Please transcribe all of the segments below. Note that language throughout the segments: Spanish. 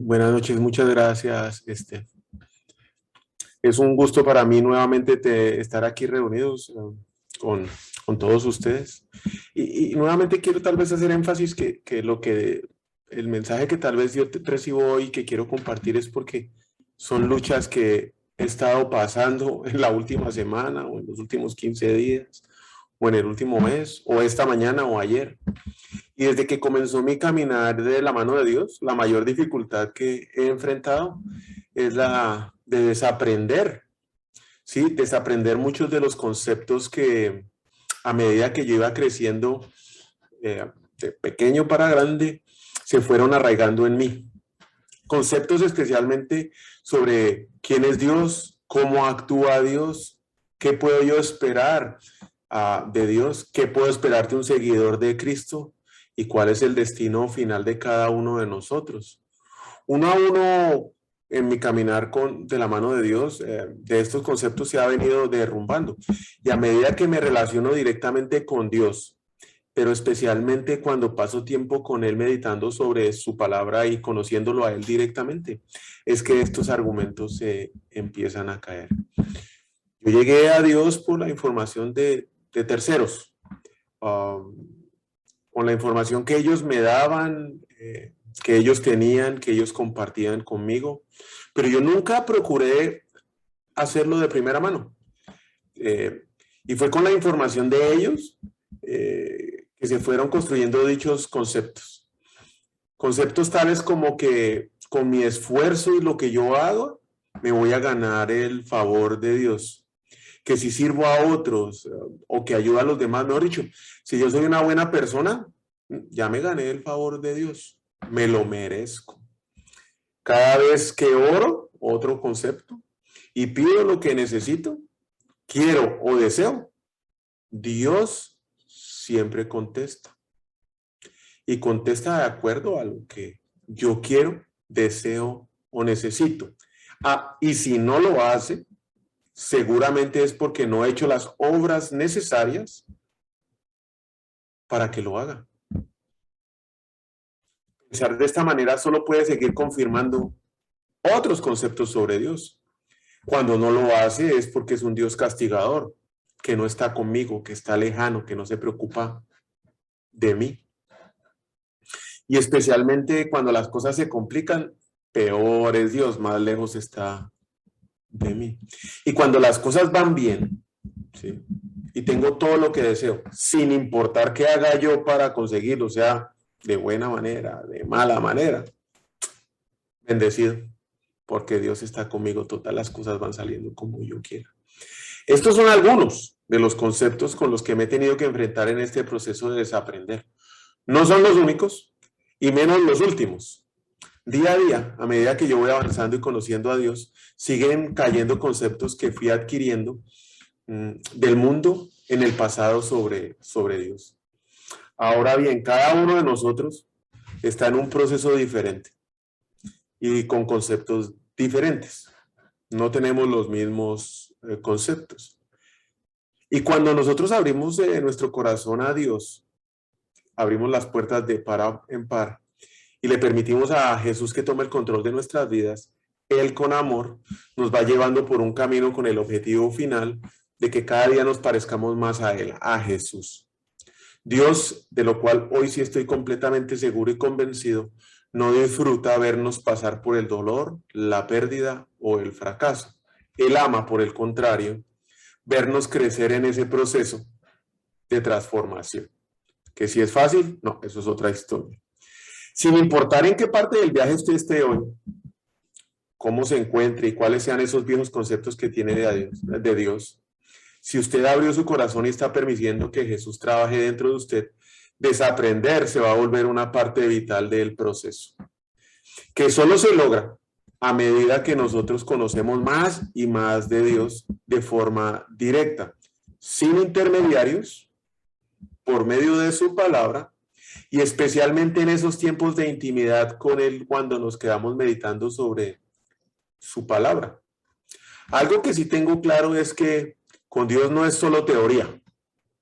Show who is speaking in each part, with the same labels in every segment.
Speaker 1: Buenas noches, muchas gracias. Es un gusto para mí nuevamente estar aquí reunidos con, con todos ustedes. Y nuevamente quiero tal vez hacer énfasis que el mensaje que tal vez yo recibo hoy que quiero compartir es porque son luchas que he estado pasando en la última semana o en los últimos 15 días o en el último mes o esta mañana o ayer. Y desde que comenzó mi caminar de la mano de Dios, la mayor dificultad que he enfrentado es la de desaprender, ¿sí? Desaprender muchos de los conceptos que a medida que yo iba creciendo, de pequeño para grande, se fueron arraigando en mí. Conceptos especialmente sobre quién es Dios, cómo actúa Dios, qué puedo yo esperar de Dios, qué puedo esperar de un seguidor de Cristo y cuál es el destino final de cada uno de nosotros. Uno a uno en mi caminar de la mano de Dios, de estos conceptos se ha venido derrumbando. Y a medida que me relaciono directamente con Dios, pero especialmente cuando paso tiempo con Él meditando sobre su palabra y conociéndolo a Él directamente, es que estos argumentos se empiezan a caer. Yo llegué a Dios por la información de terceros, con la información que ellos me daban, que ellos tenían, que ellos compartían conmigo, pero yo nunca procuré hacerlo de primera mano. Y fue con la información de ellos que se fueron construyendo dichos conceptos. Conceptos tales como que con mi esfuerzo y lo que yo hago, me voy a ganar el favor de Dios. Que si sirvo a otros o que ayudo a los demás, mejor dicho, si yo soy una buena persona, ya me gané el favor de Dios. Me lo merezco. Cada vez que oro, otro concepto, y pido lo que necesito, quiero o deseo, Dios siempre contesta. Y contesta de acuerdo a lo que yo quiero, deseo o necesito. Y si no lo hace, seguramente es porque no he hecho las obras necesarias para que lo haga. Pensar de esta manera solo puede seguir confirmando otros conceptos sobre Dios. Cuando no lo hace es porque es un Dios castigador, que no está conmigo, que está lejano, que no se preocupa de mí. Y especialmente cuando las cosas se complican, peor es Dios, más lejos está de mí. Y cuando las cosas van bien, ¿sí? Y tengo todo lo que deseo, sin importar qué haga yo para conseguirlo, sea de buena manera, de mala manera, bendecido, porque Dios está conmigo, todas las cosas van saliendo como yo quiera. Estos son algunos de los conceptos con los que me he tenido que enfrentar en este proceso de desaprender. No son los únicos, y menos los últimos. Día a día, a medida que yo voy avanzando y conociendo a Dios, siguen cayendo conceptos que fui adquiriendo del mundo en el pasado sobre Dios. Ahora bien, cada uno de nosotros está en un proceso diferente y con conceptos diferentes. No tenemos los mismos conceptos. Y cuando nosotros abrimos nuestro corazón a Dios, abrimos las puertas de par en par y le permitimos a Jesús que tome el control de nuestras vidas, Él con amor nos va llevando por un camino con el objetivo final de que cada día nos parezcamos más a Él, a Jesús. Dios, de lo cual hoy sí estoy completamente seguro y convencido, no disfruta vernos pasar por el dolor, la pérdida o el fracaso. Él ama, por el contrario, vernos crecer en ese proceso de transformación. Que si es fácil, no, eso es otra historia. Sin importar en qué parte del viaje usted esté hoy, cómo se encuentre y cuáles sean esos viejos conceptos que tiene de Dios, si usted abrió su corazón y está permitiendo que Jesús trabaje dentro de usted, desaprender se va a volver una parte vital del proceso, que solo se logra a medida que nosotros conocemos más y más de Dios de forma directa, sin intermediarios, por medio de su palabra, y especialmente en esos tiempos de intimidad con Él cuando nos quedamos meditando sobre su palabra. Algo que sí tengo claro es que con Dios no es solo teoría,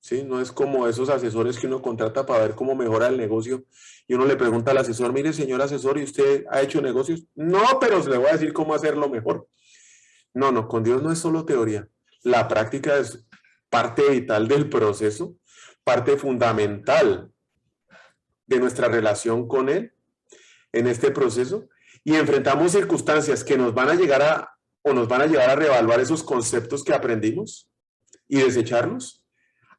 Speaker 1: ¿sí? No es como esos asesores que uno contrata para ver cómo mejora el negocio y uno le pregunta al asesor, mire, señor asesor, ¿y usted ha hecho negocios? No, pero le voy a decir cómo hacerlo mejor. No, no, con Dios no es solo teoría. La práctica es parte vital del proceso, parte fundamental de nuestra relación con Él en este proceso, y enfrentamos circunstancias que nos van a llegar a, o nos van a llevar a reevaluar esos conceptos que aprendimos y desecharlos,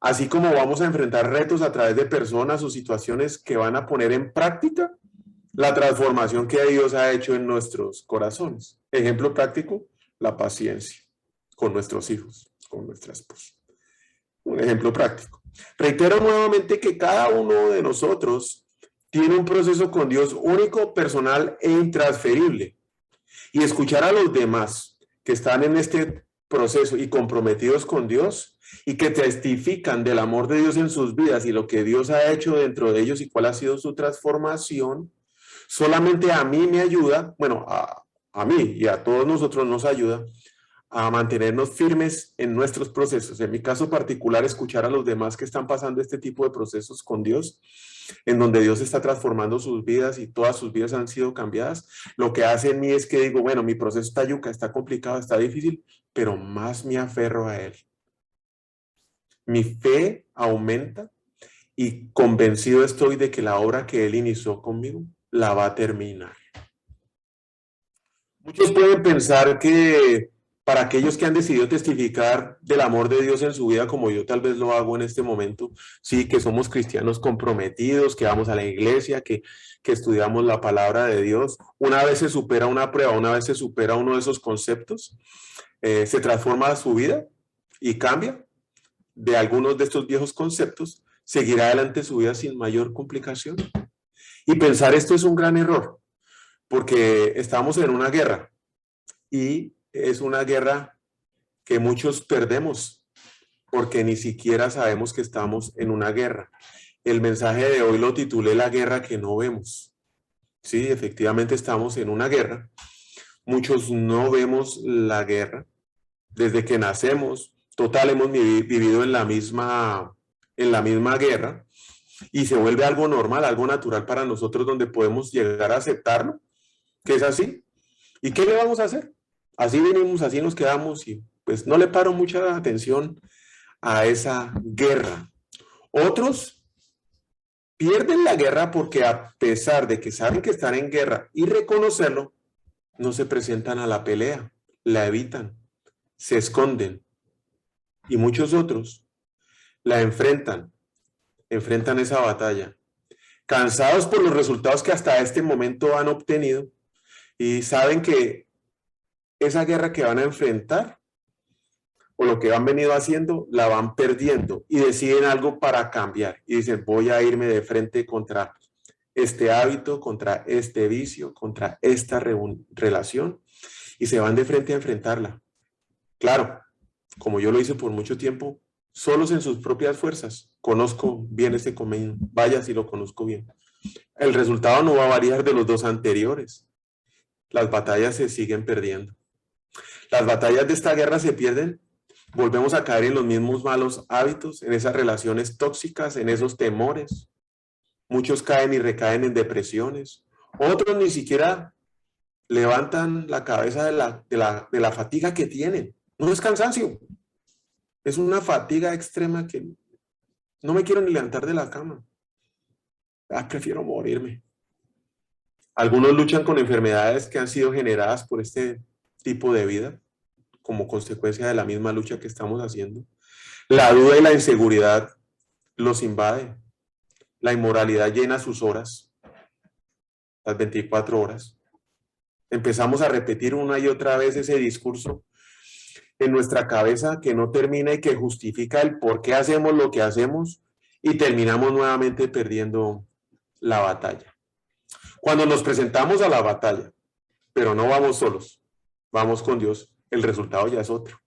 Speaker 1: así como vamos a enfrentar retos a través de personas o situaciones que van a poner en práctica la transformación que Dios ha hecho en nuestros corazones. Ejemplo práctico, la paciencia con nuestros hijos, con nuestra esposa. Un ejemplo práctico. Reitero nuevamente que cada uno de nosotros tiene un proceso con Dios único, personal e intransferible. Y escuchar a los demás que están en este proceso y comprometidos con Dios y que testifican del amor de Dios en sus vidas y lo que Dios ha hecho dentro de ellos y cuál ha sido su transformación, solamente a mí me ayuda, bueno, a mí y a todos nosotros nos ayuda a mantenernos firmes en nuestros procesos. En mi caso particular, escuchar a los demás que están pasando este tipo de procesos con Dios, en donde Dios está transformando sus vidas y todas sus vidas han sido cambiadas, lo que hace en mí es que digo, bueno, mi proceso está yuca, está complicado, está difícil, pero más me aferro a Él. Mi fe aumenta y convencido estoy de que la obra que Él inició conmigo la va a terminar. Muchos pueden pensar que para aquellos que han decidido testificar del amor de Dios en su vida, como yo tal vez lo hago en este momento, sí, que somos cristianos comprometidos, que vamos a la iglesia, que estudiamos la palabra de Dios, una vez se supera una prueba, una vez se supera uno de esos conceptos, se transforma su vida y cambia de algunos de estos viejos conceptos, seguirá adelante su vida sin mayor complicación. Y pensar esto es un gran error, porque estamos en una guerra y es una guerra que muchos perdemos porque ni siquiera sabemos que estamos en una guerra. El mensaje de hoy lo titulé La guerra que no vemos. Sí, efectivamente estamos en una guerra. Muchos no vemos la guerra. Desde que nacemos, total, hemos vivido en la misma guerra y se vuelve algo normal, algo natural para nosotros donde podemos llegar a aceptarlo, que es así. ¿Y qué le vamos a hacer? Así venimos, así nos quedamos y pues no le paro mucha atención a esa guerra. Otros pierden la guerra porque a pesar de que saben que están en guerra y reconocerlo, no se presentan a la pelea, la evitan, se esconden. Y muchos otros la enfrentan esa batalla, cansados por los resultados que hasta este momento han obtenido y saben que esa guerra que van a enfrentar o lo que han venido haciendo, la van perdiendo y deciden algo para cambiar y dicen, voy a irme de frente contra este hábito, contra este vicio, contra esta relación y se van de frente a enfrentarla. Claro, como yo lo hice por mucho tiempo, solos en sus propias fuerzas, conozco bien este camino, vaya si lo conozco bien. El resultado no va a variar de los dos anteriores. Las batallas se siguen perdiendo. Las batallas de esta guerra se pierden, volvemos a caer en los mismos malos hábitos, en esas relaciones tóxicas, en esos temores. Muchos caen y recaen en depresiones. Otros ni siquiera levantan la cabeza de la fatiga que tienen. No es cansancio, es una fatiga extrema que no me quiero ni levantar de la cama. Prefiero morirme. Algunos luchan con enfermedades que han sido generadas por este tipo de vida, como consecuencia de la misma lucha que estamos haciendo. La duda y la inseguridad los invade. La inmoralidad llena sus horas, las 24 horas. Empezamos a repetir una y otra vez ese discurso en nuestra cabeza que no termina y que justifica el por qué hacemos lo que hacemos y terminamos nuevamente perdiendo la batalla. Cuando nos presentamos a la batalla, pero no vamos solos, vamos con Dios, el resultado ya es otro.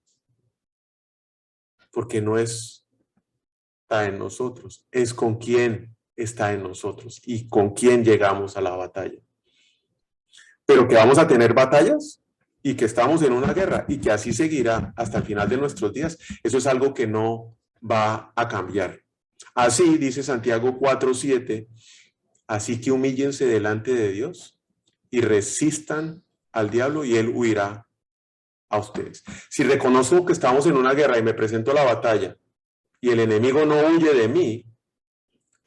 Speaker 1: Porque no está en nosotros, es con quién está en nosotros y con quién llegamos a la batalla. Pero que vamos a tener batallas y que estamos en una guerra y que así seguirá hasta el final de nuestros días, eso es algo que no va a cambiar. Así, dice Santiago 4:7, así que humíllense delante de Dios y resistan al diablo y él huirá a ustedes. Si reconozco que estamos en una guerra y me presento a la batalla y el enemigo no huye de mí,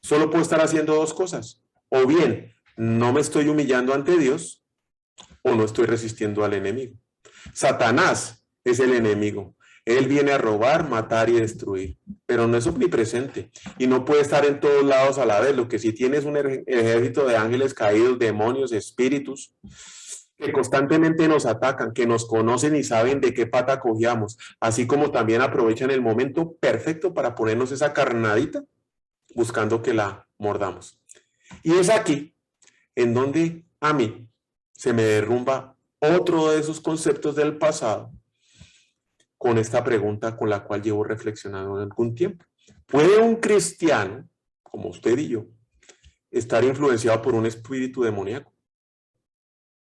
Speaker 1: solo puedo estar haciendo dos cosas. O bien, no me estoy humillando ante Dios o no estoy resistiendo al enemigo. Satanás es el enemigo. Él viene a robar, matar y destruir, pero no es omnipresente y no puede estar en todos lados a la vez. Lo que sí tiene es un ejército de ángeles caídos, demonios, espíritus, que constantemente nos atacan, que nos conocen y saben de qué pata cogíamos, así como también aprovechan el momento perfecto para ponernos esa carnadita buscando que la mordamos. Y es aquí en donde a mí se me derrumba otro de esos conceptos del pasado con esta pregunta con la cual llevo reflexionando en algún tiempo. ¿Puede un cristiano, como usted y yo, estar influenciado por un espíritu demoníaco?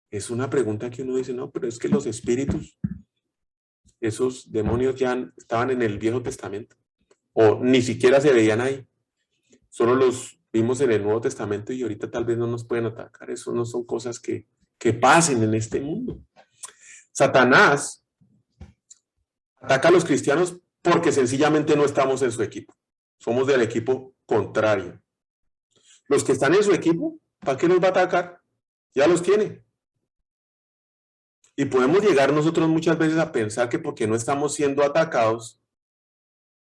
Speaker 1: Es una pregunta que uno dice, no, pero es que los espíritus, esos demonios ya estaban en el Viejo Testamento, o ni siquiera se veían ahí. Solo los vimos en el Nuevo Testamento y ahorita tal vez no nos pueden atacar. Eso no son cosas que pasen en este mundo. Satanás ataca a los cristianos porque sencillamente no estamos en su equipo. Somos del equipo contrario. Los que están en su equipo, ¿para qué nos va a atacar? Ya los tiene. Y podemos llegar nosotros muchas veces a pensar que porque no estamos siendo atacados,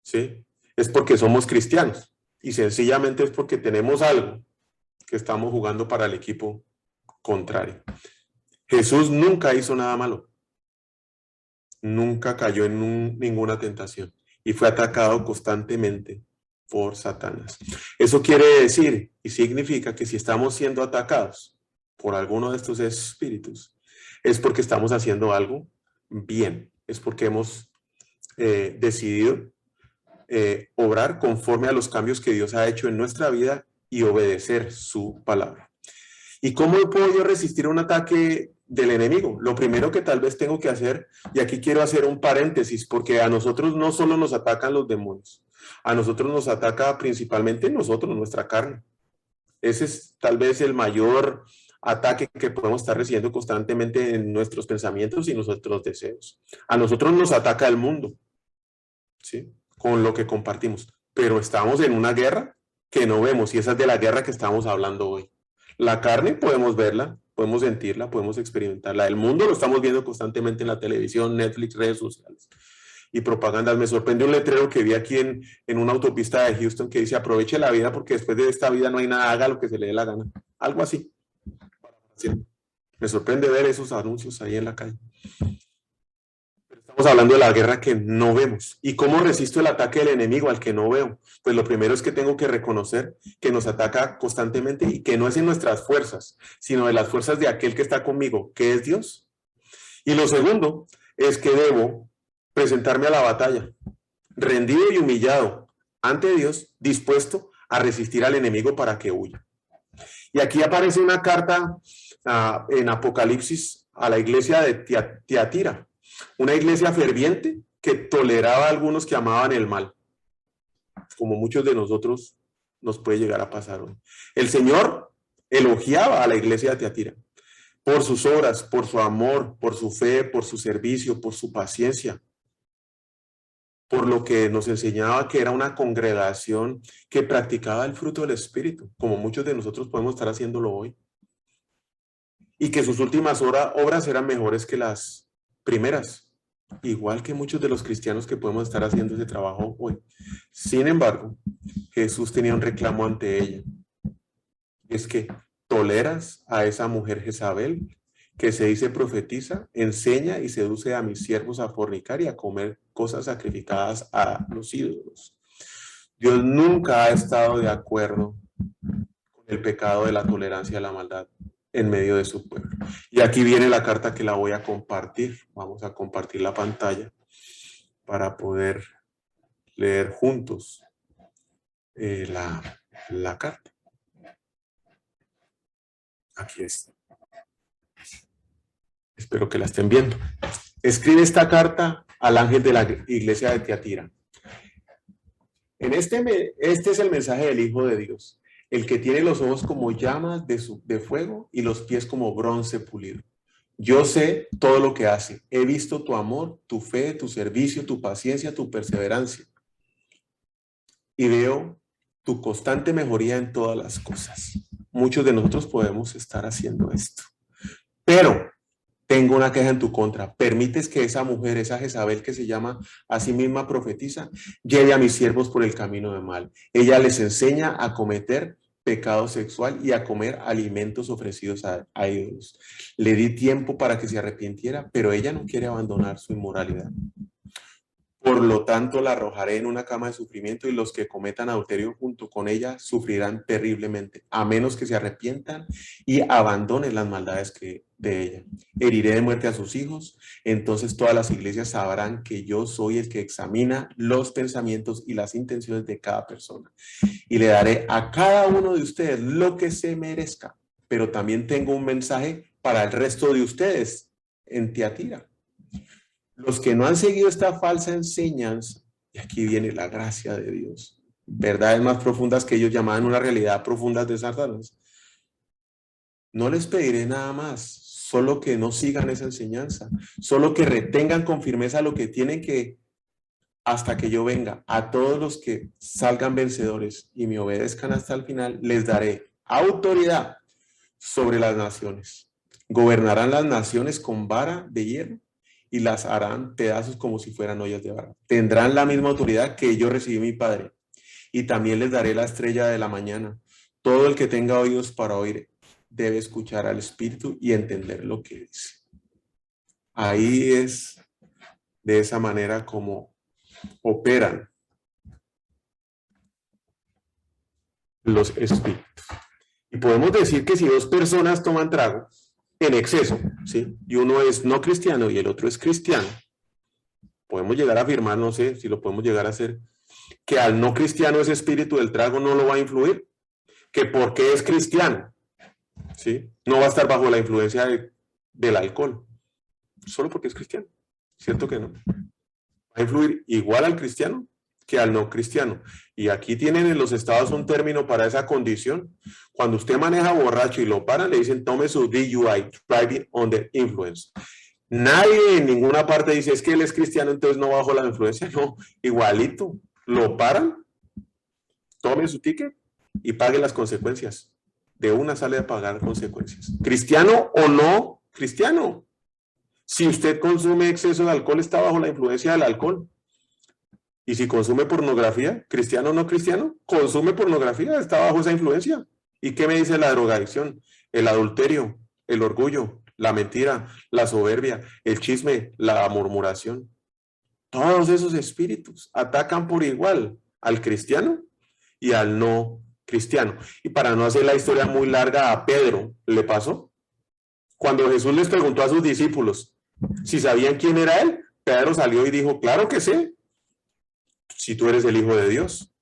Speaker 1: ¿sí?, es porque somos cristianos. Y sencillamente es porque tenemos algo que estamos jugando para el equipo contrario. Jesús nunca hizo nada malo. Nunca cayó en ninguna tentación y fue atacado constantemente por Satanás. Eso quiere decir y significa que si estamos siendo atacados por alguno de estos espíritus, es porque estamos haciendo algo bien, es porque hemos decidido obrar conforme a los cambios que Dios ha hecho en nuestra vida y obedecer su palabra. ¿Y cómo puedo yo resistir un ataque del enemigo? Lo primero que tal vez tengo que hacer, y aquí quiero hacer un paréntesis, porque a nosotros no solo nos atacan los demonios, a nosotros nos ataca principalmente nuestra carne. Ese es tal vez el mayor ataque que podemos estar recibiendo constantemente en nuestros pensamientos y nuestros deseos. A nosotros nos ataca el mundo, ¿sí?, con lo que compartimos, pero estamos en una guerra que no vemos y esa es de la guerra que estamos hablando hoy. La carne podemos verla, podemos sentirla, podemos experimentarla. El mundo lo estamos viendo constantemente en la televisión, Netflix, redes sociales y propagandas. Me sorprendió un letrero que vi aquí en una autopista de Houston que dice: aproveche la vida porque después de esta vida no hay nada, haga lo que se le dé la gana. Algo así. Me sorprende ver esos anuncios ahí en la calle. Estamos hablando de la guerra que no vemos. ¿Y cómo resisto el ataque del enemigo al que no veo? Pues lo primero es que tengo que reconocer que nos ataca constantemente y que no es en nuestras fuerzas, sino de las fuerzas de aquel que está conmigo, que es Dios. Y lo segundo es que debo presentarme a la batalla, rendido y humillado ante Dios, dispuesto a resistir al enemigo para que huya. Y aquí aparece una carta en Apocalipsis a la iglesia de Tiatira. Una iglesia ferviente que toleraba a algunos que amaban el mal, como muchos de nosotros nos puede llegar a pasar hoy. El Señor elogiaba a la iglesia de Tiatira por sus obras, por su amor, por su fe, por su servicio, por su paciencia, por lo que nos enseñaba que era una congregación que practicaba el fruto del Espíritu, como muchos de nosotros podemos estar haciéndolo hoy, y que sus últimas obras eran mejores que las primeras, igual que muchos de los cristianos que podemos estar haciendo ese trabajo hoy. Sin embargo, Jesús tenía un reclamo ante ella. Es que toleras a esa mujer Jezabel, que se dice profetiza, enseña y seduce a mis siervos a fornicar y a comer cosas sacrificadas a los ídolos. Dios nunca ha estado de acuerdo con el pecado de la tolerancia a la maldad en medio de su pueblo. Y aquí viene la carta que la voy a compartir. Vamos a compartir la pantalla para poder leer juntos la carta. Aquí está. Espero que la estén viendo. Escribe esta carta al ángel de la iglesia de Tiatira. Este es el mensaje del Hijo de Dios, el que tiene los ojos como llamas de fuego y los pies como bronce pulido. Yo sé todo lo que hace. He visto tu amor, tu fe, tu servicio, tu paciencia, tu perseverancia. Y veo tu constante mejoría en todas las cosas. Muchos de nosotros podemos estar haciendo esto. Pero tengo una queja en tu contra. ¿Permites que esa mujer, esa Jezabel que se llama a sí misma profetiza, lleve a mis siervos por el camino de mal? Ella les enseña a cometer pecado sexual y a comer alimentos ofrecidos a ídolos. Le di tiempo para que se arrepintiera, pero ella no quiere abandonar su inmoralidad. Por lo tanto, la arrojaré en una cama de sufrimiento y los que cometan adulterio junto con ella sufrirán terriblemente, a menos que se arrepientan y abandonen las maldades de ella. Heriré de muerte a sus hijos, entonces todas las iglesias sabrán que yo soy el que examina los pensamientos y las intenciones de cada persona. Y le daré a cada uno de ustedes lo que se merezca. Pero también tengo un mensaje para el resto de ustedes en Tiatira. Los que no han seguido esta falsa enseñanza, y aquí viene la gracia de Dios, verdades más profundas que ellos llamaban una realidad profunda de Satanás, no les pediré nada más, solo que no sigan esa enseñanza, solo que retengan con firmeza lo que tienen que, hasta que yo venga. A todos los que salgan vencedores y me obedezcan hasta el final, les daré autoridad sobre las naciones. Gobernarán las naciones con vara de hierro y las harán pedazos como si fueran ollas de barro. Tendrán la misma autoridad que yo recibí mi Padre. Y también les daré la estrella de la mañana. Todo el que tenga oídos para oír debe escuchar al Espíritu y entender lo que dice. Ahí es de esa manera como operan los espíritus. Y podemos decir que si dos personas toman trago en exceso, ¿sí? Y uno es no cristiano y el otro es cristiano, podemos llegar a afirmar, no sé si lo podemos llegar a hacer, que al no cristiano ese espíritu del trago no lo va a influir, que porque es cristiano, ¿sí? No va a estar bajo la influencia del alcohol, solo porque es cristiano, ¿cierto que no? Va a influir igual al cristiano que al no cristiano. Y aquí tienen en los estados un término para esa condición. Cuando usted maneja borracho y lo paran, le dicen tome su DUI, Driving Under Influence. Nadie en ninguna parte dice es que él es cristiano, entonces no bajo la influencia. No, igualito. Lo paran, tome su ticket y pague las consecuencias. De una sale a pagar consecuencias. Cristiano o no cristiano. Si usted consume exceso de alcohol, está bajo la influencia del alcohol. Y si consume pornografía, cristiano o no cristiano, consume pornografía, está bajo esa influencia. ¿Y qué me dice la drogadicción? El adulterio, el orgullo, la mentira, la soberbia, el chisme, la murmuración. Todos esos espíritus atacan por igual al cristiano y al no cristiano. Y para no hacer la historia muy larga, a Pedro le pasó. Cuando Jesús les preguntó a sus discípulos si sabían quién era él, Pedro salió y dijo, claro que sé, si tú eres el Hijo de Dios.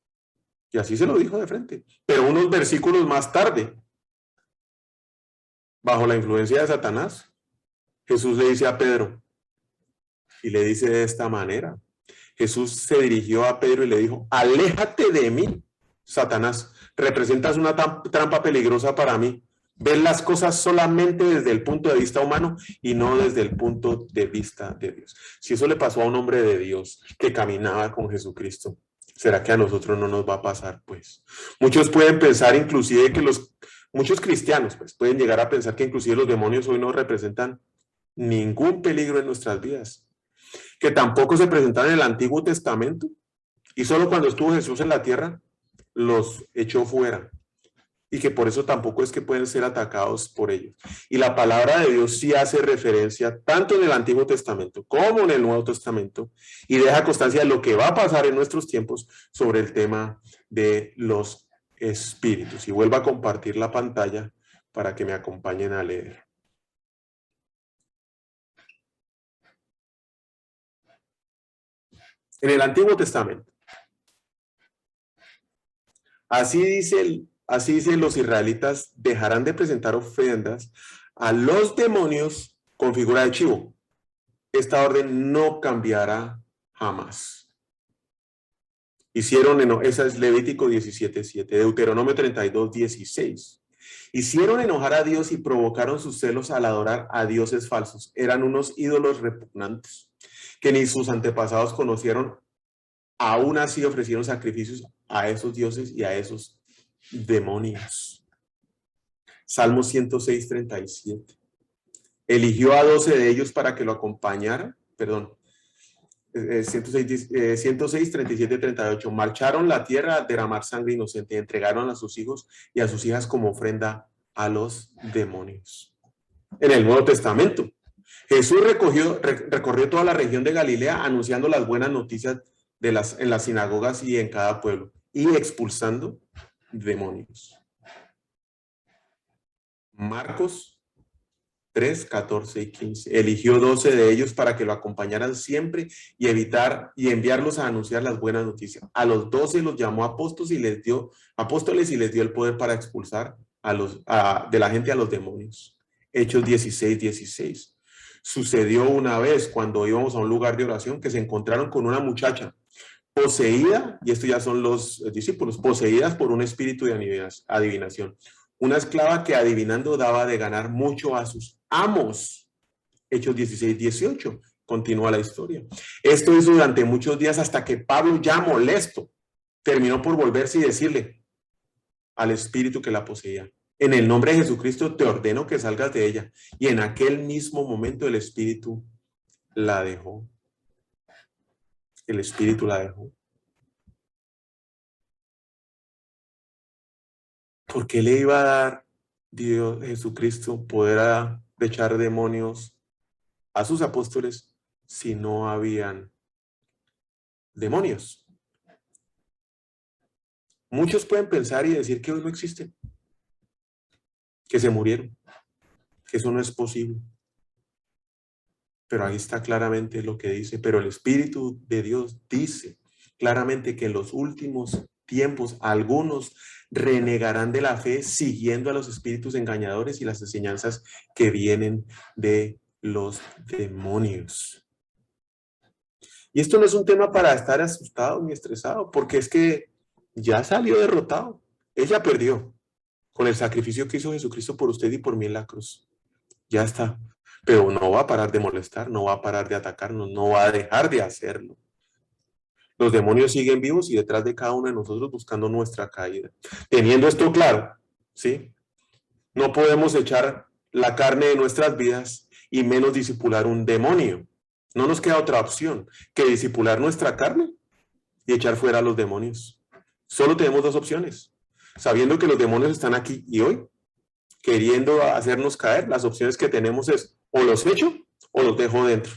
Speaker 1: Y así se lo dijo de frente. Pero unos versículos más tarde, bajo la influencia de Satanás, Jesús le dice a Pedro, y le dice de esta manera, Jesús se dirigió a Pedro y le dijo, aléjate de mí, Satanás, representas una trampa peligrosa para mí. Ves las cosas solamente desde el punto de vista humano y no desde el punto de vista de Dios. Si eso le pasó a un hombre de Dios que caminaba con Jesucristo, ¿será que a nosotros no nos va a pasar? Pues muchos pueden pensar inclusive que muchos cristianos pues pueden llegar a pensar que inclusive los demonios hoy no representan ningún peligro en nuestras vidas, que tampoco se presentaron en el Antiguo Testamento y solo cuando estuvo Jesús en la tierra los echó fuera y que por eso tampoco es que pueden ser atacados por ellos. Y la palabra de Dios sí hace referencia tanto en el Antiguo Testamento como en el Nuevo Testamento y deja constancia de lo que va a pasar en nuestros tiempos sobre el tema de los espíritus. Y vuelvo a compartir la pantalla para que me acompañen a leer. En el Antiguo Testamento, así dicen los israelitas, dejarán de presentar ofrendas a los demonios con figura de chivo. Esta orden no cambiará jamás. Esa es Levítico 17:7, Deuteronomio 32:16. Hicieron enojar a Dios y provocaron sus celos al adorar a dioses falsos. Eran unos ídolos repugnantes que ni sus antepasados conocieron. Aún así ofrecieron sacrificios a esos dioses y a esos demonios. Salmo 106:37. Eligió a 12 de ellos para que lo acompañaran. 106, 37, 38. Marcharon la tierra a derramar sangre inocente, entregaron a sus hijos y a sus hijas como ofrenda a los demonios. En el Nuevo Testamento, Jesús recorrió toda la región de Galilea anunciando las buenas noticias en las sinagogas y en cada pueblo y expulsando demonios. Marcos 3, 14 y 15. Eligió 12 de ellos para que lo acompañaran siempre y enviarlos a anunciar las buenas noticias. A los 12 los llamó apóstoles y les dio el poder para expulsar de la gente a los demonios. Hechos 16, 16. Sucedió una vez cuando íbamos a un lugar de oración que se encontraron con una muchacha poseída, y esto ya son los discípulos, poseídas por un espíritu de adivinación. Una esclava que adivinando daba de ganar mucho a sus amos. Hechos 16, 18. Continúa la historia. Esto hizo durante muchos días hasta que Pablo, ya molesto, terminó por volverse y decirle al espíritu que la poseía: en el nombre de Jesucristo te ordeno que salgas de ella. Y en aquel mismo momento el espíritu la dejó. El espíritu la dejó. ¿Por qué le iba a dar Dios, Jesucristo, poder de echar demonios a sus apóstoles si no habían demonios? Muchos pueden pensar y decir que hoy no existen, que se murieron, que eso no es posible. Pero ahí está claramente lo que dice. Pero el Espíritu de Dios dice claramente que en los últimos tiempos algunos renegarán de la fe siguiendo a los espíritus engañadores y las enseñanzas que vienen de los demonios. Y esto no es un tema para estar asustado ni estresado, porque es que ya salió derrotado. Ella perdió con el sacrificio que hizo Jesucristo por usted y por mí en la cruz. Ya está. Pero no va a parar de molestar, no va a parar de atacarnos, no va a dejar de hacerlo. Los demonios siguen vivos y detrás de cada uno de nosotros buscando nuestra caída. Teniendo esto claro, ¿sí? No podemos echar la carne de nuestras vidas y menos disipular un demonio. No nos queda otra opción que disipular nuestra carne y echar fuera a los demonios. Solo tenemos dos opciones. Sabiendo que los demonios están aquí y hoy, queriendo hacernos caer, las opciones que tenemos es o los echo o los dejo dentro.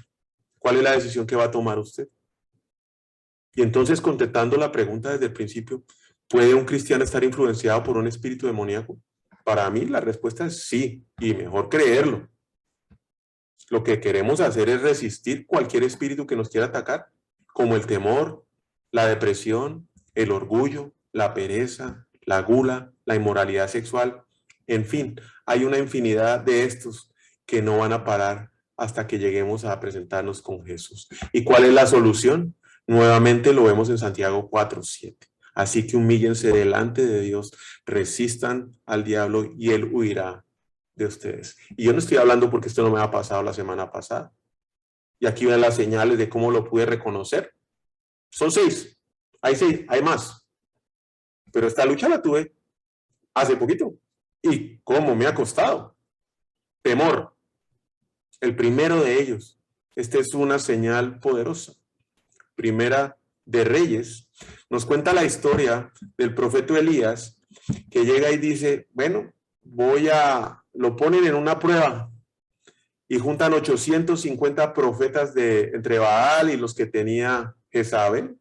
Speaker 1: ¿Cuál es la decisión que va a tomar usted? Y entonces, contestando la pregunta desde el principio, ¿puede un cristiano estar influenciado por un espíritu demoníaco? Para mí la respuesta es sí, y mejor creerlo. Lo que queremos hacer es resistir cualquier espíritu que nos quiera atacar, como el temor, la depresión, el orgullo, la pereza, la gula, la inmoralidad sexual. En fin, hay una infinidad de estos que no van a parar hasta que lleguemos a presentarnos con Jesús. ¿Y cuál es la solución? Nuevamente lo vemos en Santiago 4:7. Así que humíllense delante de Dios, resistan al diablo y él huirá de ustedes. Y yo no estoy hablando porque esto no me ha pasado la semana pasada. Y aquí ven las señales de cómo lo pude reconocer. Son 6. Hay 6, hay más. Pero esta lucha la tuve hace poquito. ¿Y cómo me ha costado? Temor. El primero de ellos. Esta es una señal poderosa. Primera de Reyes. Nos cuenta la historia del profeta Elías, que llega y dice, bueno, lo ponen en una prueba y juntan 850 profetas entre Baal y los que tenía Jezabel,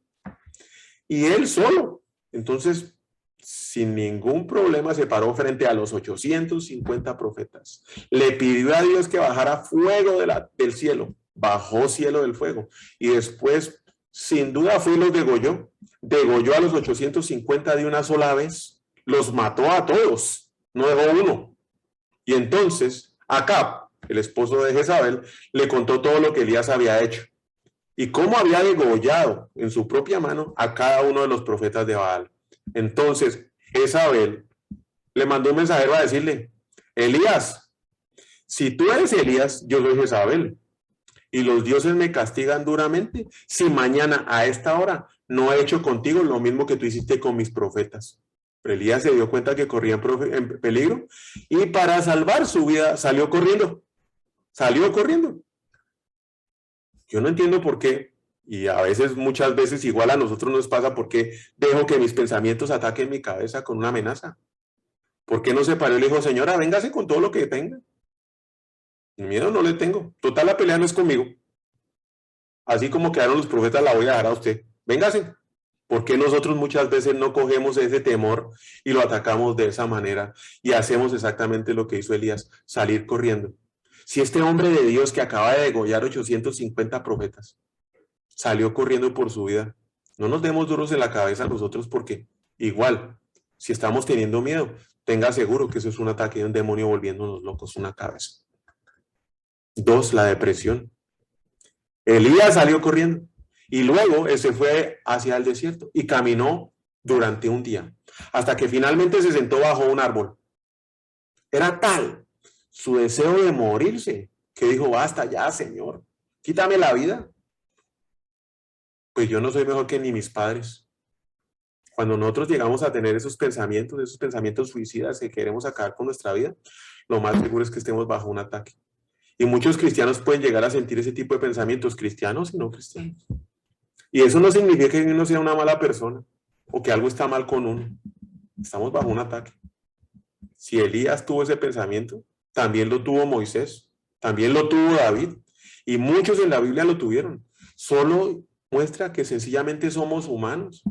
Speaker 1: y él solo. Entonces, sin ningún problema, se paró frente a los 850 profetas. Le pidió a Dios que bajara fuego del cielo. Bajó cielo del fuego. Y después, sin duda, fue y los degolló. Degolló a los 850 de una sola vez. Los mató a todos. No dejó uno. Y entonces, Acab, el esposo de Jezabel, le contó todo lo que Elías había hecho. y cómo había degollado en su propia mano a cada uno de los profetas de Baal. Entonces, Jezabel le mandó un mensajero a decirle, Elías, si tú eres Elías, yo soy Jezabel, y los dioses me castigan duramente si mañana a esta hora no he hecho contigo lo mismo que tú hiciste con mis profetas. Pero Elías se dio cuenta que corría en peligro y para salvar su vida salió corriendo. Salió corriendo. Yo no entiendo por qué, y a veces, muchas veces, igual a nosotros nos pasa, por qué dejo que mis pensamientos ataquen mi cabeza con una amenaza. ¿Por qué no se paró y le dijo, señora, véngase con todo lo que tenga? Miedo no le tengo. Total, la pelea no es conmigo. Así como quedaron los profetas, la voy a dejar a usted. Véngase. ¿Por qué nosotros muchas veces no cogemos ese temor y lo atacamos de esa manera y hacemos exactamente lo que hizo Elías, salir corriendo? Si este hombre de Dios que acaba de degollar 850 profetas salió corriendo por su vida, no nos demos duros en la cabeza nosotros, porque igual, si estamos teniendo miedo, tenga seguro que eso es un ataque de un demonio volviéndonos locos una cabeza. 2, la depresión. Elías salió corriendo y luego él se fue hacia el desierto y caminó durante un día hasta que finalmente se sentó bajo un árbol. Era tal su deseo de morirse que dijo, basta ya, Señor, quítame la vida. Pues yo no soy mejor que ni mis padres. Cuando nosotros llegamos a tener esos pensamientos suicidas que queremos acabar con nuestra vida, lo más seguro es que estemos bajo un ataque. Y muchos cristianos pueden llegar a sentir ese tipo de pensamientos, cristianos y no cristianos. Y eso no significa que uno sea una mala persona o que algo está mal con uno. Estamos bajo un ataque. Si Elías tuvo ese pensamiento, también lo tuvo Moisés, también lo tuvo David, y muchos en la Biblia lo tuvieron. Solo muestra que sencillamente somos humanos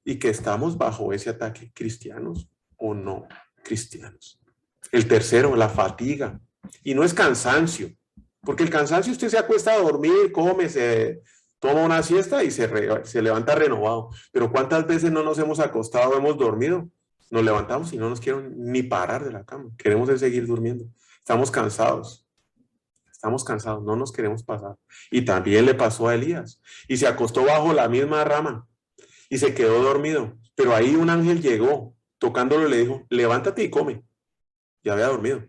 Speaker 1: y que estamos bajo ese ataque, cristianos o no cristianos. El tercero, la fatiga. Y no es cansancio, porque el cansancio, usted se acuesta a dormir, come, se toma una siesta y se levanta renovado. Pero ¿cuántas veces no nos hemos acostado, hemos dormido? Nos levantamos y no nos quieren ni parar de la cama. Queremos seguir durmiendo. Estamos cansados. Estamos cansados, no nos queremos pasar. Y también le pasó a Elías. Y se acostó bajo la misma rama y se quedó dormido. Pero ahí un ángel llegó, tocándolo y le dijo, levántate y come. Ya había dormido.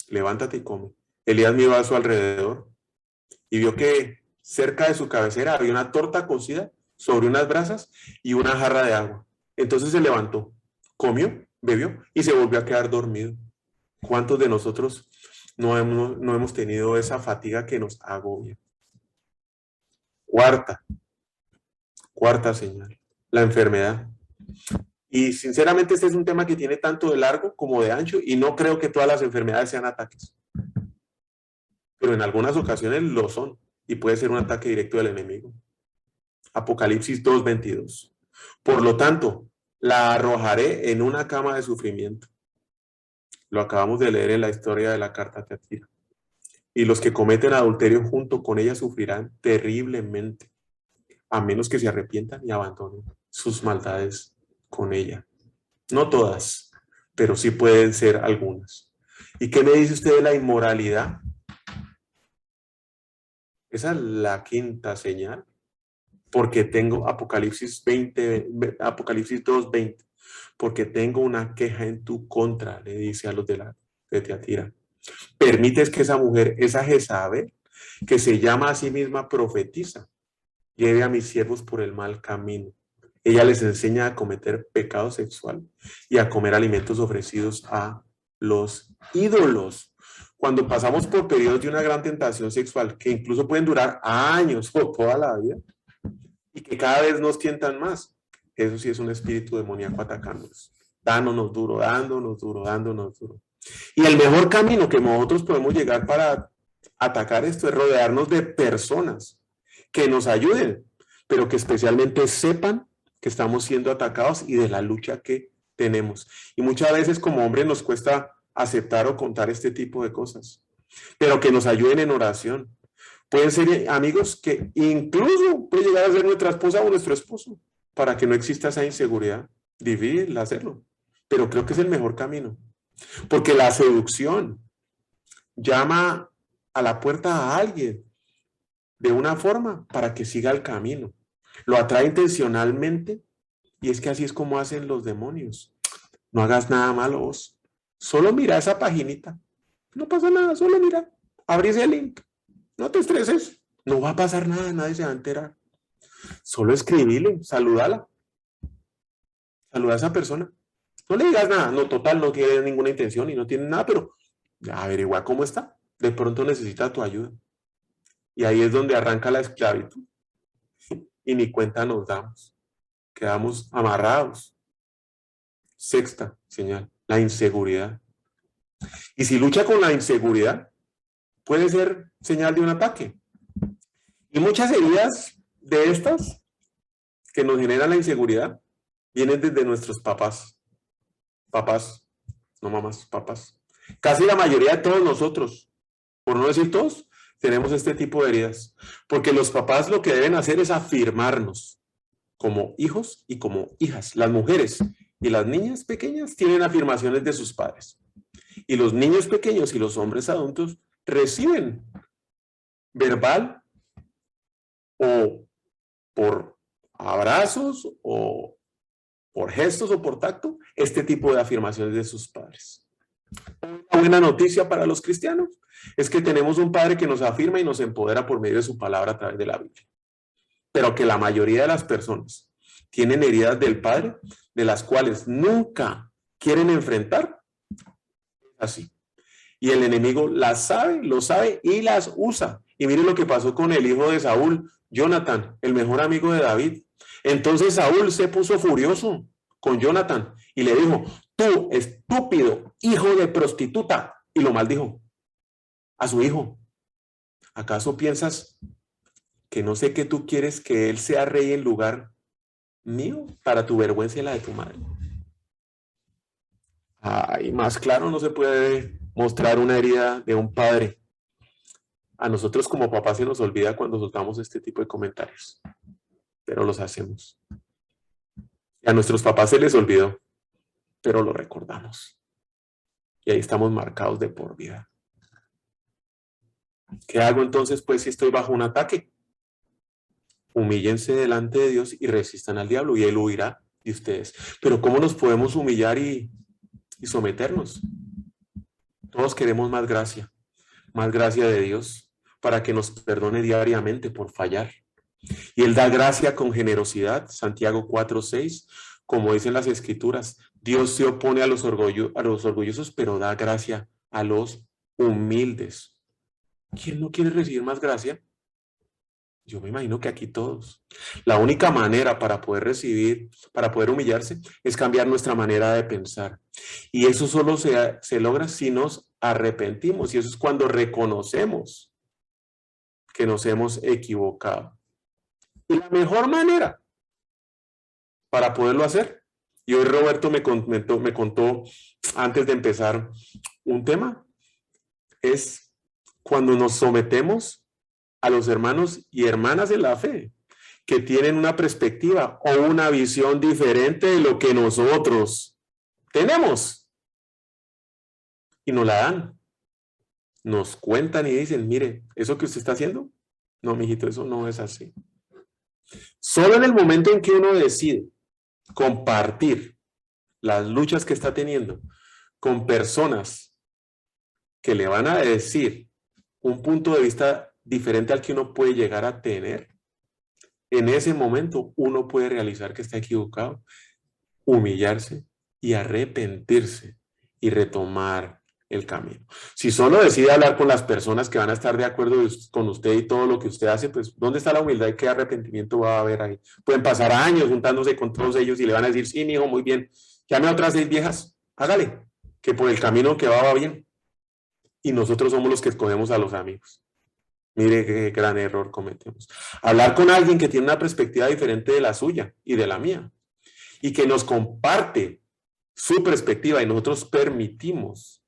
Speaker 1: Levántate y come. Elías miró a su alrededor y vio que cerca de su cabecera había una torta cocida sobre unas brasas y una jarra de agua. Entonces se levantó, comió, bebió y se volvió a quedar dormido. ¿Cuántos de nosotros no hemos tenido esa fatiga que nos agobia? Cuarta señal, la enfermedad. Y sinceramente este es un tema que tiene tanto de largo como de ancho y no creo que todas las enfermedades sean ataques. Pero en algunas ocasiones lo son y puede ser un ataque directo del enemigo. Apocalipsis 2:22. Por lo tanto, la arrojaré en una cama de sufrimiento. Lo acabamos de leer en la historia de la carta a Tiatira. Y los que cometen adulterio junto con ella sufrirán terriblemente, a menos que se arrepientan y abandonen sus maldades con ella. No todas, pero sí pueden ser algunas. ¿Y qué me dice usted de la inmoralidad? Esa es la quinta señal, porque tengo Apocalipsis 2:20, porque tengo una queja en tu contra, le dice a los de Tiatira. Permites que esa mujer, esa Jezabel, que se llama a sí misma profetisa, lleve a mis siervos por el mal camino. Ella les enseña a cometer pecado sexual y a comer alimentos ofrecidos a los ídolos. Cuando pasamos por periodos de una gran tentación sexual, que incluso pueden durar años o toda la vida, y que cada vez nos tientan más, eso sí es un espíritu demoníaco atacándonos, dándonos duro, dándonos duro, dándonos duro. Y el mejor camino que nosotros podemos llegar para atacar esto es rodearnos de personas que nos ayuden, pero que especialmente sepan que estamos siendo atacados y de la lucha que tenemos. Y muchas veces como hombres nos cuesta aceptar o contar este tipo de cosas, pero que nos ayuden en oración. Pueden ser amigos que incluso puede llegar a ser nuestra esposa o nuestro esposo, para que no exista esa inseguridad. Difícil hacerlo, pero creo que es el mejor camino. Porque la seducción llama a la puerta a alguien de una forma para que siga el camino. Lo atrae intencionalmente y es que así es como hacen los demonios. No hagas nada malo vos. Solo mira esa paginita. No pasa nada, solo mira. Abrís el link. No te estreses. No va a pasar nada, nadie se va a enterar. Solo escribile, salúdala. Saluda a esa persona. No le digas nada. No, total, no tiene ninguna intención y no tiene nada, pero averigua cómo está. De pronto necesita tu ayuda. Y ahí es donde arranca la esclavitud. Y ni cuenta nos damos. Quedamos amarrados. Sexta señal, la inseguridad. Y si lucha con la inseguridad, puede ser señal de un ataque. Y muchas heridas de estas que nos generan la inseguridad vienen desde nuestros papás. Papás, no mamás, papás. Casi la mayoría de todos nosotros, por no decir todos, tenemos este tipo de heridas. Porque los papás lo que deben hacer es afirmarnos como hijos y como hijas. Las mujeres y las niñas pequeñas tienen afirmaciones de sus padres. Y los niños pequeños y los hombres adultos reciben verbal o por abrazos o por gestos o por tacto este tipo de afirmaciones de sus padres. Una buena noticia para los cristianos es que tenemos un padre que nos afirma y nos empodera por medio de su palabra a través de la Biblia. Pero que la mayoría de las personas tienen heridas del padre de las cuales nunca quieren enfrentar. Así. Y el enemigo las sabe, lo sabe y las usa. Y miren lo que pasó con el hijo de Saúl, Jonathan, el mejor amigo de David. Entonces Saúl se puso furioso con Jonathan y le dijo, tú estúpido hijo de prostituta, y lo maldijo a su hijo. ¿Acaso piensas que no sé que tú quieres que él sea rey en lugar mío para tu vergüenza y la de tu madre? Ay, más claro no se puede mostrar una herida de un padre. A nosotros como papás se nos olvida cuando soltamos este tipo de comentarios, pero los hacemos. Y a nuestros papás se les olvidó, pero lo recordamos. Y ahí estamos marcados de por vida. ¿Qué hago entonces, pues, si estoy bajo un ataque? Humíllense delante de Dios y resistan al diablo, y él huirá de ustedes. Pero ¿cómo nos podemos humillar y someternos? Todos queremos más gracia de Dios, para que nos perdone diariamente por fallar. Y Él da gracia con generosidad, Santiago 4:6, como dicen las Escrituras, Dios se opone a los orgullosos, pero da gracia a los humildes. ¿Quién no quiere recibir más gracia? Yo me imagino que aquí todos. La única manera para poder recibir, para poder humillarse, es cambiar nuestra manera de pensar. Y eso solo se logra si nos arrepentimos. Y eso es cuando reconocemos que nos hemos equivocado. Y la mejor manera para poderlo hacer, y hoy Roberto me contó antes de empezar un tema, es cuando nos sometemos a los hermanos y hermanas de la fe, que tienen una perspectiva o una visión diferente de lo que nosotros tenemos. Y nos la dan. Nos cuentan y dicen, mire, ¿eso que usted está haciendo? No, mijito, eso no es así. Solo en el momento en que uno decide compartir las luchas que está teniendo con personas que le van a decir un punto de vista diferente al que uno puede llegar a tener, en ese momento uno puede realizar que está equivocado, humillarse y arrepentirse y retomar el camino. Si solo decide hablar con las personas que van a estar de acuerdo con usted y todo lo que usted hace, pues ¿dónde está la humildad y qué arrepentimiento va a haber ahí? Pueden pasar años juntándose con todos ellos y le van a decir, sí, mi hijo, muy bien, llame a otras 6 viejas, hágale, que por el camino que va bien. Y nosotros somos los que escogemos a los amigos. Mire qué gran error cometemos. Hablar con alguien que tiene una perspectiva diferente de la suya y de la mía, y que nos comparte su perspectiva y nosotros permitimos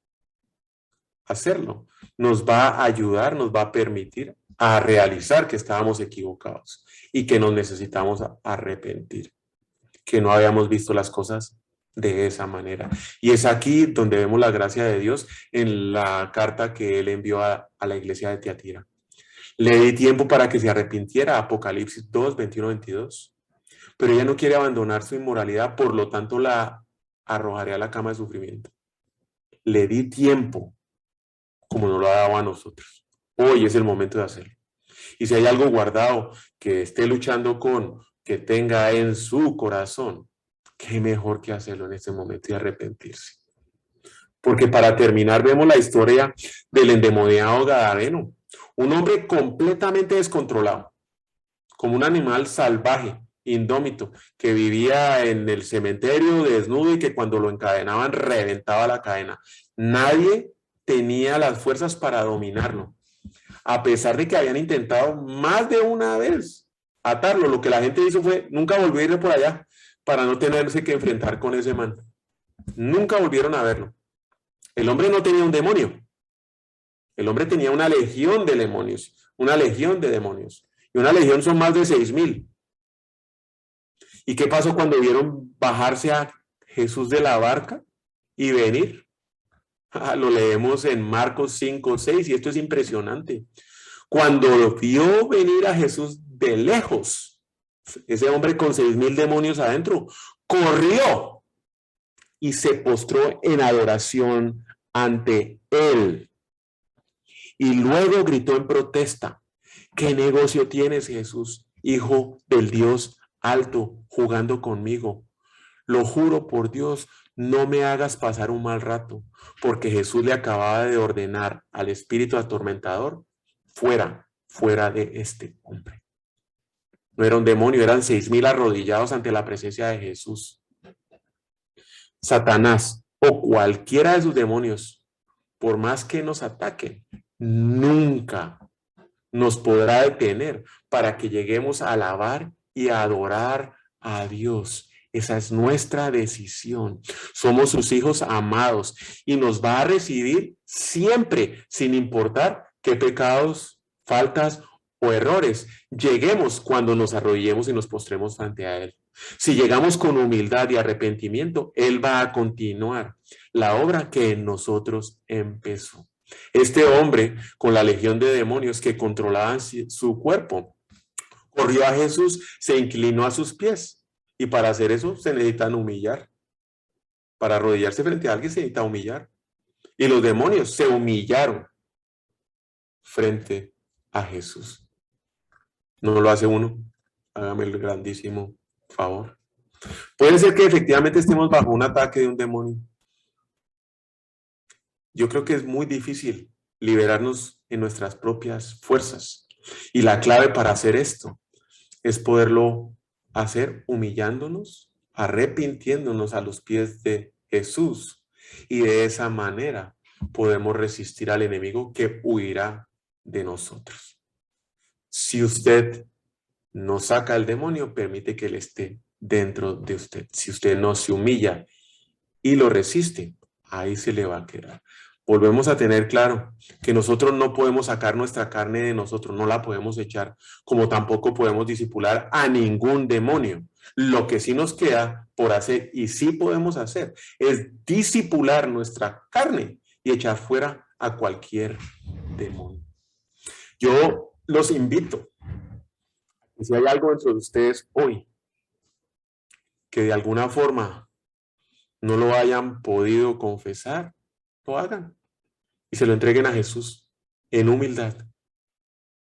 Speaker 1: hacerlo, nos va a ayudar, nos va a permitir a realizar que estábamos equivocados y que nos necesitamos arrepentir, que no habíamos visto las cosas de esa manera. Y es aquí donde vemos la gracia de Dios en la carta que él envió a la iglesia de Tiatira. Le di tiempo para que se arrepintiera, Apocalipsis 2, 21, 22. Pero ella no quiere abandonar su inmoralidad, por lo tanto la arrojaré a la cama de sufrimiento. Le di tiempo, como no lo ha dado a nosotros. Hoy es el momento de hacerlo. Y si hay algo guardado que esté luchando con, que tenga en su corazón, qué mejor que hacerlo en este momento y arrepentirse. Porque para terminar vemos la historia del endemoniado gadareno, un hombre completamente descontrolado, como un animal salvaje, indómito, que vivía en el cementerio desnudo y que cuando lo encadenaban reventaba la cadena. Nadie tenía las fuerzas para dominarlo, a pesar de que habían intentado más de una vez atarlo. Lo que la gente hizo fue nunca volver a ir por allá para no tenerse que enfrentar con ese man. Nunca volvieron a verlo. El hombre no tenía un demonio. El hombre tenía una legión de demonios, una legión de demonios. Y una legión son más de 6,000. ¿Y qué pasó cuando vieron bajarse a Jesús de la barca y venir? Lo leemos en Marcos 5, 6 y esto es impresionante. Cuando vio venir a Jesús de lejos, ese hombre con 6,000 demonios adentro, corrió y se postró en adoración ante él. Y luego gritó en protesta: ¿qué negocio tienes, Jesús, hijo del Dios alto, jugando conmigo? Lo juro por Dios, no me hagas pasar un mal rato, porque Jesús le acababa de ordenar al espíritu atormentador: fuera de este hombre. No era un demonio, eran 6,000 arrodillados ante la presencia de Jesús. Satanás o cualquiera de sus demonios, por más que nos ataquen, nunca nos podrá detener para que lleguemos a alabar y a adorar a Dios. Esa es nuestra decisión. Somos sus hijos amados y nos va a recibir siempre, sin importar qué pecados, faltas o errores lleguemos cuando nos arrodillemos y nos postremos frente a Él. Si llegamos con humildad y arrepentimiento, Él va a continuar la obra que en nosotros empezó. Este hombre, con la legión de demonios que controlaban su cuerpo, corrió a Jesús, se inclinó a sus pies. Y para hacer eso se necesitan humillar. Para arrodillarse frente a alguien se necesita humillar. Y los demonios se humillaron frente a Jesús. No lo hace uno. Hágame el grandísimo favor. Puede ser que efectivamente estemos bajo un ataque de un demonio. Yo creo que es muy difícil liberarnos en nuestras propias fuerzas. Y la clave para hacer esto es poderlo hacer humillándonos, arrepintiéndonos a los pies de Jesús. Y de esa manera podemos resistir al enemigo que huirá de nosotros. Si usted no saca al demonio, permite que él esté dentro de usted. Si usted no se humilla y lo resiste, ahí se le va a quedar. Volvemos a tener claro que nosotros no podemos sacar nuestra carne de nosotros, no la podemos echar, como tampoco podemos disipular a ningún demonio. Lo que sí nos queda por hacer, y sí podemos hacer, es disipular nuestra carne y echar fuera a cualquier demonio. Yo los invito, si hay algo dentro de ustedes hoy que de alguna forma no lo hayan podido confesar, lo hagan y se lo entreguen a Jesús en humildad